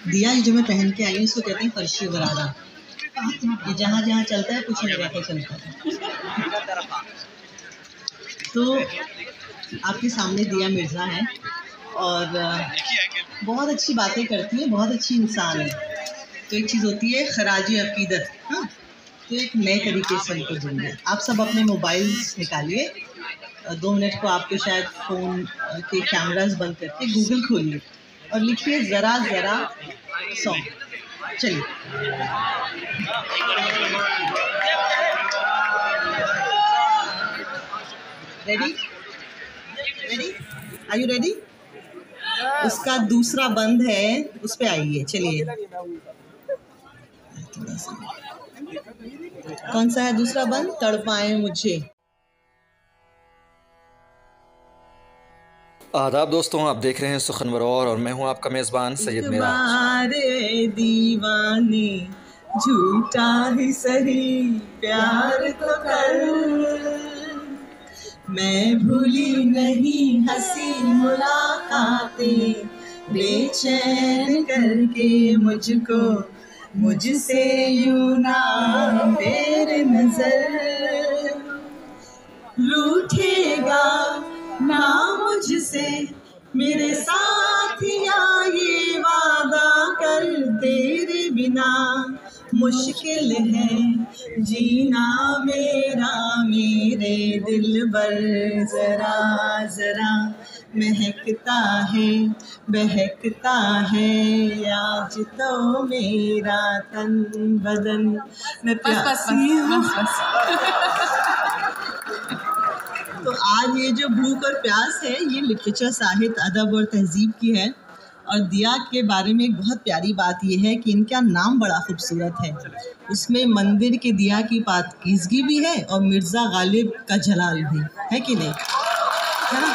दिया ये जो मैं पहन के आई हूँ इसको कहते हैं फर्शी गरारा। ये जहाँ जहाँ चलता है कुछ लगा के चलता है। तो आपके सामने दिया मिर्ज़ा है और बहुत अच्छी बातें करती है, बहुत अच्छी इंसान है। तो एक चीज़ होती है खराजी अकीदत, हाँ, तो एक नए तरीके से उनको दूंगे। आप सब अपने मोबाइल्स निकालिए, 2 मिनट को आपके शायद फ़ोन के कैमरास बंद करके गूगल खोलिए और लिखिए ज़रा ज़रा सॉन्ग। चलिए ready ready, are you ready? उसका दूसरा बंद है, उस पे आइए। चलिए, कौन सा है दूसरा बंद? तड़पाए मुझे। आदाब दोस्तों, आप देख रहे हैं सुखनवर और मैं हूं आपका मेज़बान सैयद मिराज। दीवाने झूठा ही सही प्यार तो कर, मैं भूली नहीं हंसी मुलाकातें बेचैन करके मुझको, मुझसे यूं ना मेरे नजर, रूठेगा ना मुझसे मेरे साथिया, ये वादा कर तेरे बिना मुश्किल है जीना मेरा, मेरे दिलबर जरा जरा महकता है बहकता है आज तो मेरा तन बदन। मैं तो आज ये जो भूख और प्यास है ये लिटरेचर, साहित्य, अदब और तहजीब की है। और दिया के बारे में एक बहुत प्यारी बात ये है कि इनका नाम बड़ा खूबसूरत है। उसमें मंदिर के दिया की पाकीज़गी भी है और मिर्ज़ा गालिब का जलाल भी है कि नहीं, है ना?